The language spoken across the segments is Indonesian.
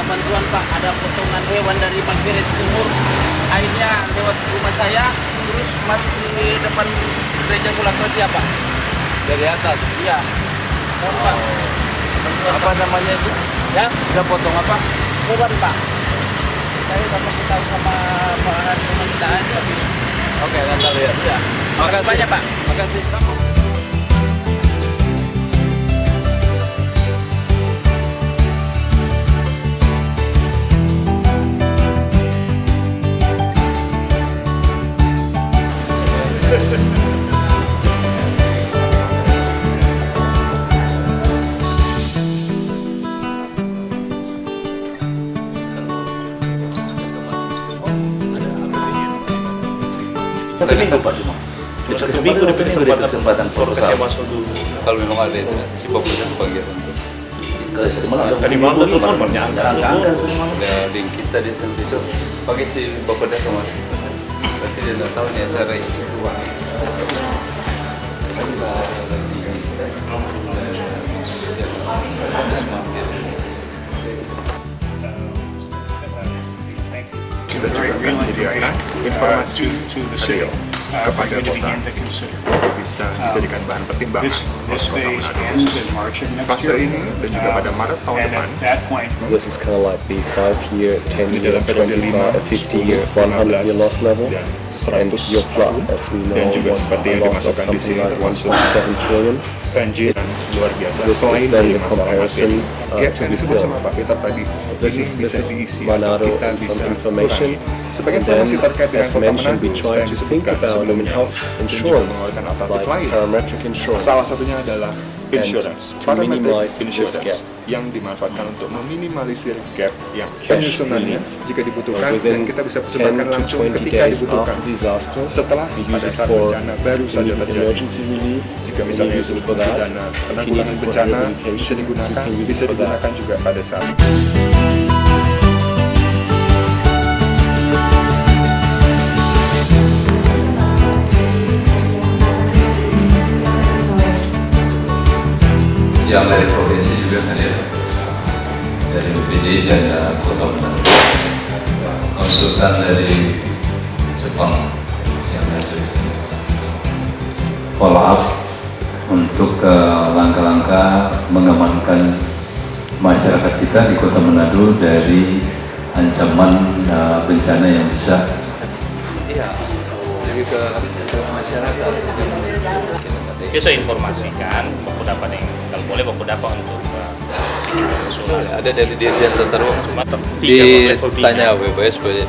bantuan Pak, ada potongan hewan dari parkiran Timur, airnya lewat rumah saya, terus masuk di depan gereja Sulakreti Pak. Dari atas. Iya. Mohon Pak. Bantuan, Apa namanya itu? Ya, Udah potong apa? hewan Pak. Saya dapat tahu sama Pak Hari Pemerintahan tapi Oke, nanti lihat. ya. Makasih banyak Pak. Makasih. Sama. Satu minggu Pak cuma. Satu minggu diberi kesempatan kasih masuk dulu. Kalau memang ada itu si Bapak dan panggil untuk Tadi malam tuh telepon Jangan angkat tadi malam. ada link kita di besok pakai si Bapak dan sama berarti dia nggak tahu nih acara isi uang. Kita juga akan menyediakan informasi to kepada kota untuk bisa dijadikan bahan pertimbangan oleh kota Manado. Fase ini dan juga pada Maret tahun depan This is kind of like the 5-year, 10-year, Di dalam periode 25, 50-year, 100-year loss level, and your flood, as we know, dan juga was seperti a yang loss of dimasukkan di something sini like termasuk 1.7 trillion. banjir yang luar biasa. This is Selain then dari the masalah comparison, materi, gap to yang be disebut sama filled. Pak Peter tadi, This ini is bisa diisi atau Manado kita bisa information. kurangi. Sebagai And then, informasi terkait dengan as kota mentioned, we Manado, try yang to think disebutkan about sebelumnya, health dan juga insurance, mengeluarkan alternatif like lain. parametric insurance. Salah satunya adalah And insurance, to parametric minimize this insurance gap. yang dimanfaatkan untuk meminimalisir gap yang Cash penyusunannya relief. jika dibutuhkan dan Within kita bisa 10 persebarkan to langsung 20 ketika days dibutuhkan. after disaster, Setelah we use pada it saat for bencana baru saja terjadi. emergency relief. Jika We misalnya use itu it for untuk that. dana If you need penanggulangan it for bencana rehabilitation, bisa digunakan, you can use it bisa for that. digunakan juga pada saat Yang dari provinsi juga hadir dari BPD dan Kota Manado, konsultan dari Jepang yang hadir. Follow up untuk langkah-langkah mengamankan masyarakat kita di Kota Manado dari ancaman bencana yang bisa. Iya, jadi ke masyarakat. Oke, saya informasikan baku dapat yang kalau boleh baku dapat untuk bikin usulan. Ada dari Dirjen Tata Ruang. Cuma tiga level 3. Ditanya BPS boleh.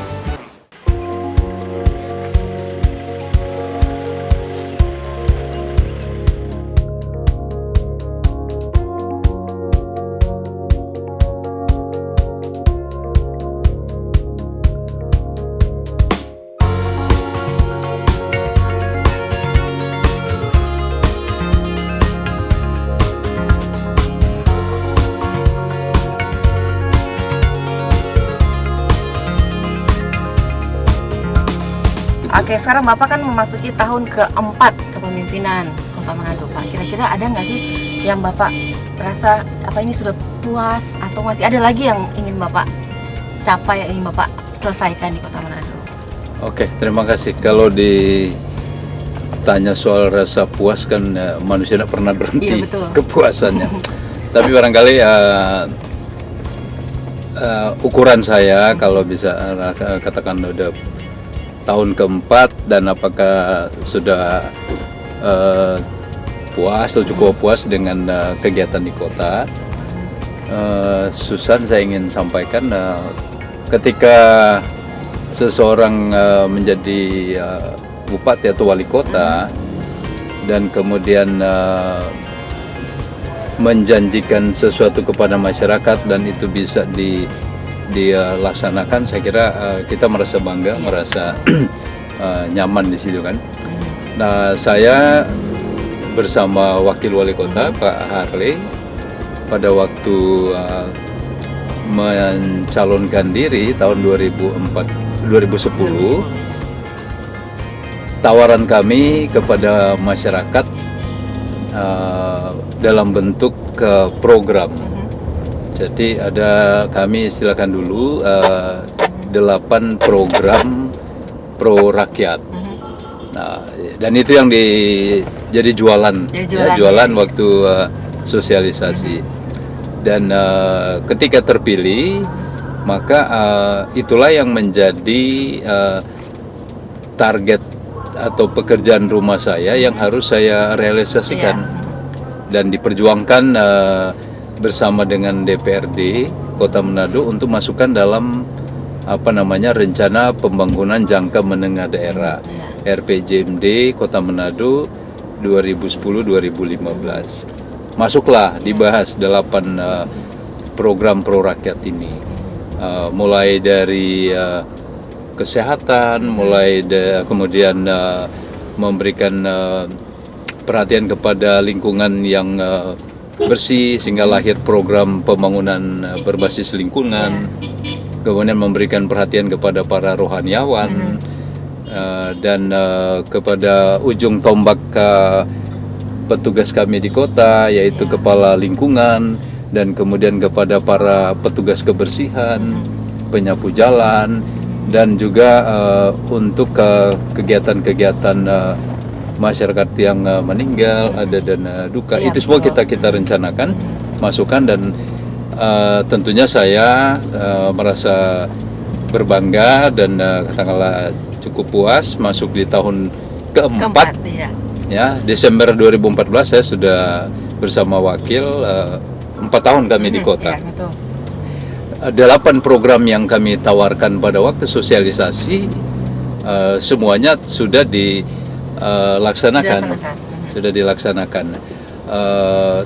Oke, sekarang Bapak kan memasuki tahun keempat kepemimpinan Kota Manado, Pak. Kira-kira ada nggak sih yang Bapak rasa apa ini sudah puas atau masih ada lagi yang ingin Bapak capai, yang ingin Bapak selesaikan di Kota Manado? Oke, terima kasih. Kalau ditanya soal rasa puas kan manusia tidak pernah berhenti Iya, betul. kepuasannya. Tapi barangkali ukuran saya kalau bisa katakan udah tahun keempat dan apakah sudah puas atau cukup puas dengan kegiatan di kota. Susan, saya ingin sampaikan ketika seseorang menjadi bupati atau wali kota dan kemudian menjanjikan sesuatu kepada masyarakat dan itu bisa dilaksanakan, saya kira kita merasa bangga, merasa nyaman di situ kan. Nah, saya bersama wakil wali kota Pak Harley pada waktu mencalonkan diri tahun 2010, tawaran kami kepada masyarakat dalam bentuk program. Jadi kami istilahkan dulu 8 program pro rakyat. Nah, dan itu yang jadi jualan, jualan waktu sosialisasi. Dan ketika terpilih, maka itulah yang menjadi target atau pekerjaan rumah saya yang harus saya realisasikan dan diperjuangkan bersama dengan DPRD Kota Manado untuk masukkan dalam rencana pembangunan jangka menengah daerah RPJMD Kota Manado 2010-2015. Masuklah dibahas 8 program pro rakyat ini, mulai dari kesehatan, kemudian memberikan perhatian kepada lingkungan yang bersih sehingga lahir program pembangunan berbasis lingkungan, kemudian memberikan perhatian kepada para rohaniawan dan kepada ujung tombak petugas kami di kota, yaitu kepala lingkungan, dan kemudian kepada para petugas kebersihan, penyapu jalan, dan juga untuk kegiatan-kegiatan masyarakat yang meninggal, ada dana duka, itu semua kita rencanakan, masukkan, dan tentunya saya merasa berbangga dan katakanlah cukup puas masuk di tahun keempat. Ya, Desember 2014 saya sudah bersama wakil 4 tahun kami di kota. 8 program yang kami tawarkan pada waktu sosialisasi semuanya sudah dilaksanakan.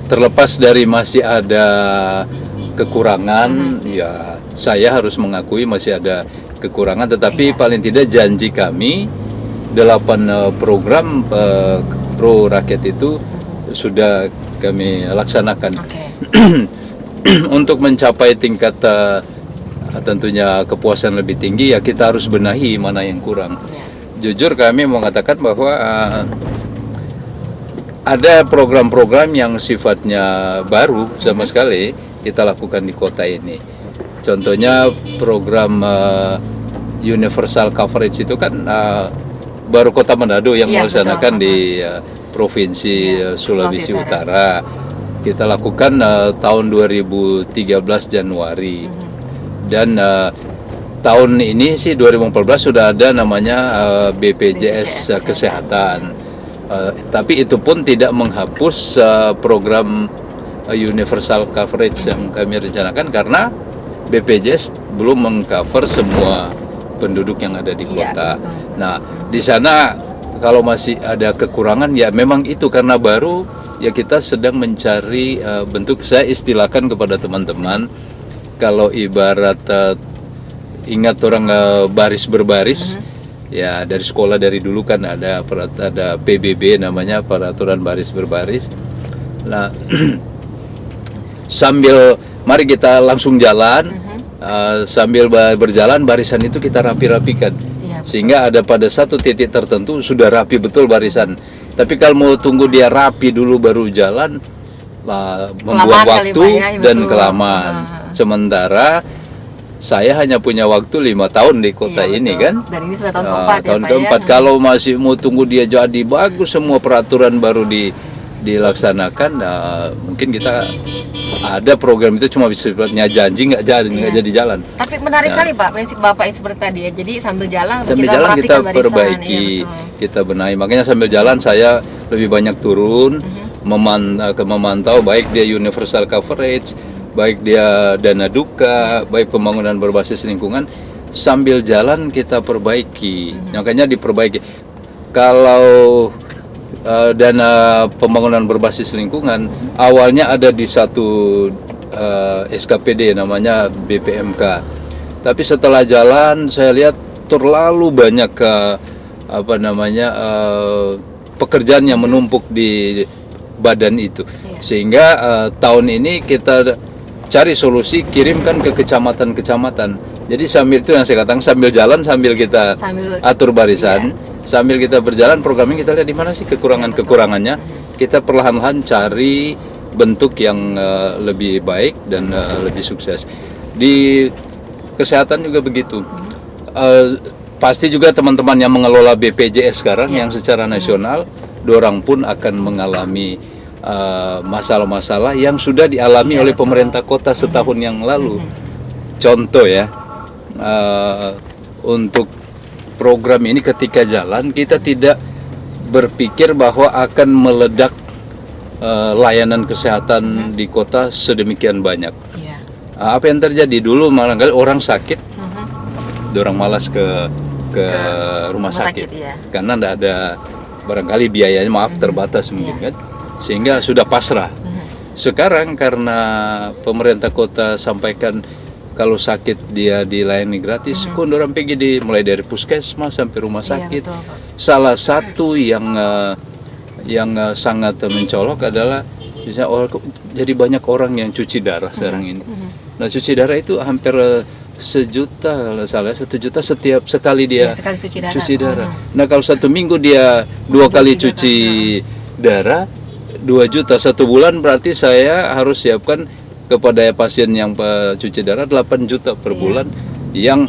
Terlepas dari masih ada kekurangan, ya saya harus mengakui masih ada kekurangan, tetapi paling tidak janji kami 8 program pro rakyat itu sudah kami laksanakan. Untuk mencapai tingkat tentunya kepuasan lebih tinggi, ya kita harus benahi mana yang kurang. Jujur kami mengatakan bahwa ada program-program yang sifatnya baru sama sekali kita lakukan di kota ini. Contohnya program universal coverage itu kan baru Kota Manado yang melaksanakan di Provinsi Sulawesi Utara. Kita lakukan tahun 2013 Januari. Dan tahun ini sih 2014 sudah ada namanya BPJS Kesehatan. Tapi itu pun tidak menghapus program universal coverage yang kami rencanakan, karena BPJS belum mengcover semua penduduk yang ada di kota. Nah, di sana kalau masih ada kekurangan, ya memang itu karena baru, ya kita sedang mencari bentuk. Saya istilahkan kepada teman-teman, kalau ibarat ingat orang baris berbaris, ya dari sekolah dari dulu kan ada PBB namanya, peraturan baris berbaris. Nah, sambil mari kita langsung jalan, sambil berjalan barisan itu kita rapi-rapikan, sehingga ada pada satu titik tertentu sudah rapi betul barisan. Tapi kalau mau tunggu dia rapi dulu baru jalan, membuang waktu dan kelamaan. Sementara saya hanya punya waktu 5 tahun di kota ini kan. Dan ini sudah tahun keempat. Tahun keempat. Kalau masih mau tunggu dia jadi bagus semua peraturan baru dilaksanakan, mungkin kita ada program itu cuma sifatnya janji, nggak jadi jalan. Tapi menarik sekali Pak, prinsip Bapak ini seperti tadi ya. Jadi sambil jalan kita perbaiki, kita benahi. Makanya sambil jalan saya lebih banyak turun, memantau baik dia universal coverage, baik dia dana duka, baik pembangunan berbasis lingkungan. Sambil jalan kita perbaiki, makanya diperbaiki. Kalau dana pembangunan berbasis lingkungan awalnya ada di satu SKPD namanya BPMK, tapi setelah jalan saya lihat terlalu banyak pekerjaan yang menumpuk di badan itu, sehingga tahun ini kita cari solusi, kirimkan ke kecamatan-kecamatan. Jadi sambil itu yang saya katakan, sambil jalan sambil kita atur barisan, sambil kita berjalan programnya kita lihat di mana sih kekurangannya. Kita perlahan-lahan cari bentuk yang lebih baik dan lebih sukses. Di kesehatan juga begitu. Pasti juga teman-teman yang mengelola BPJS sekarang yang secara nasional, dorang pun akan mengalami masalah-masalah yang sudah dialami oleh pemerintah kota setahun yang lalu. Contoh ya, untuk program ini ketika jalan kita tidak berpikir bahwa akan meledak layanan kesehatan di kota sedemikian banyak. Iya. Apa yang terjadi dulu, malah orang sakit, orang malas ke rumah sakit, ya. karena tidak ada barangkali biayanya terbatas mungkin kan, sehingga sudah pasrah. Sekarang karena pemerintah kota sampaikan kalau sakit dia dilayani gratis, kok orang pergi mulai dari puskesmas sampai rumah sakit. Iya, betul, Pak. Salah satu yang sangat mencolok adalah misalnya jadi banyak orang yang cuci darah sekarang ini. Nah, cuci darah itu hampir 1 juta kalau salah, 1 juta setiap sekali dia sekali cuci darah. Nah, kalau 1 minggu dia 2 kali cuci darah, 2 juta 1 bulan, berarti saya harus siapkan kepada pasien yang cuci darah 8 juta per bulan, yang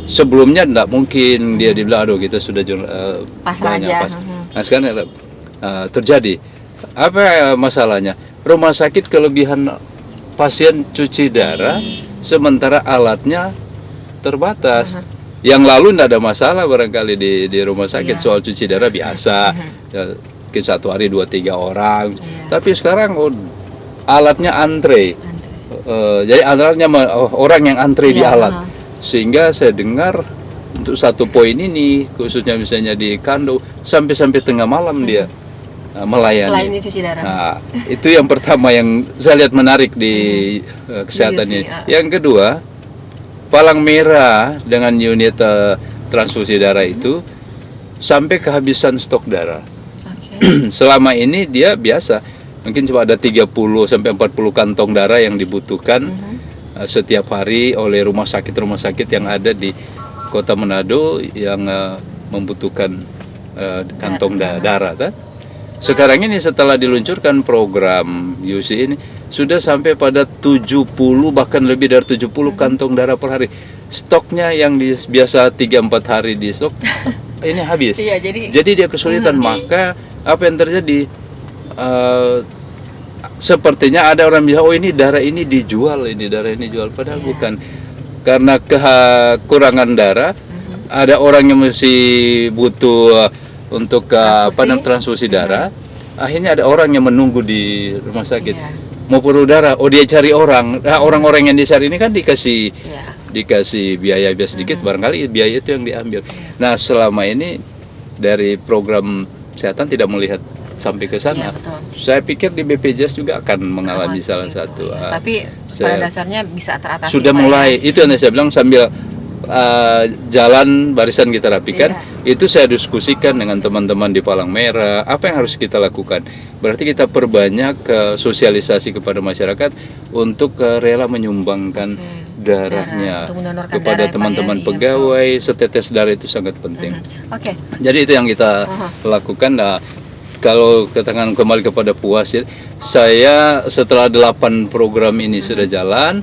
sebelumnya tidak mungkin dia dibilang aduh kita sudah pasrah banyak aja. Nah, sekarang terjadi apa masalahnya? Rumah sakit kelebihan pasien cuci darah, sementara alatnya terbatas. Yang lalu tidak ada masalah barangkali di rumah sakit soal cuci darah biasa, mungkin 1 hari 2-3 orang. Tapi sekarang alatnya antre. Jadi alatnya orang yang antre di alat, sehingga saya dengar untuk 1 poin ini khususnya misalnya di Kando sampai tengah malam dia melayani cuci darah. Nah, itu yang pertama yang saya lihat menarik di kesehatan ini. Yang kedua, Palang Merah dengan unit transfusi darah itu sampai kehabisan stok darah. Selama ini dia biasa mungkin cuma ada 30 sampai 40 kantong darah yang dibutuhkan setiap hari oleh rumah sakit yang ada di Kota Manado yang membutuhkan kantong darah kan? Sekarang ini setelah diluncurkan program UC ini sudah sampai pada 70 bahkan lebih dari 70 kantong darah per hari. Stoknya yang biasa 3-4 hari di stok ini habis. Iya, jadi dia kesulitan. Maka apa yang terjadi? Sepertinya ada orang bilang, oh ini darah ini dijual, padahal bukan. Karena kekurangan darah, ada orang yang masih butuh untuk transfusi darah. Akhirnya ada orang yang menunggu di rumah sakit mau perlu darah. Oh, dia cari orang. Nah, orang-orang yang dicari ini kan dikasih biaya sedikit, barangkali biaya itu yang diambil. Nah, selama ini dari program kesehatan tidak melihat sampai ke sana. Saya pikir di BPJS juga akan mengalami salah satu. Tapi pada dasarnya bisa teratasi. Sudah mulai. Itu yang saya bilang sambil jalan barisan kita rapikan, itu saya diskusikan dengan teman-teman di Palang Merah apa yang harus kita lakukan. Berarti kita perbanyak sosialisasi kepada masyarakat untuk rela menyumbangkan darahnya kepada teman-teman pegawai. Setetes darah itu sangat penting. Jadi itu yang kita lakukan. Nah, kalau katakan kembali kepada puas, saya setelah 8 program ini sudah jalan,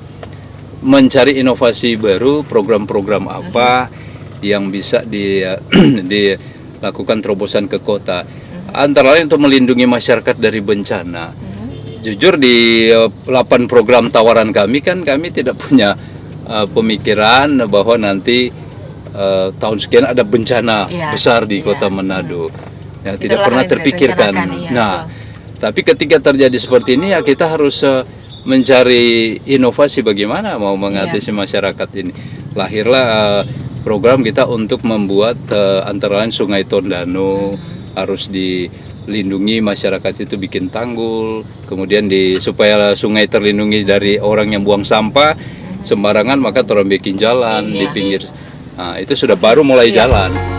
mencari inovasi baru, program-program apa yang bisa dilakukan terobosan ke kota. Antara lain untuk melindungi masyarakat dari bencana. Jujur di 8 program tawaran kami tidak punya pemikiran bahwa nanti tahun sekian ada bencana besar di Kota Manado. Ya, tidak pernah terpikirkan. Tapi ketika terjadi seperti ini ya kita harus mencari inovasi bagaimana mau mengatasi masyarakat ini. Lahirlah program kita untuk membuat antara lain Sungai Tondano harus dilindungi, masyarakat itu bikin tanggul, kemudian supaya sungai terlindungi dari orang yang buang sampah sembarangan, maka orang bikin jalan di pinggir. Nah, itu sudah baru mulai jalan.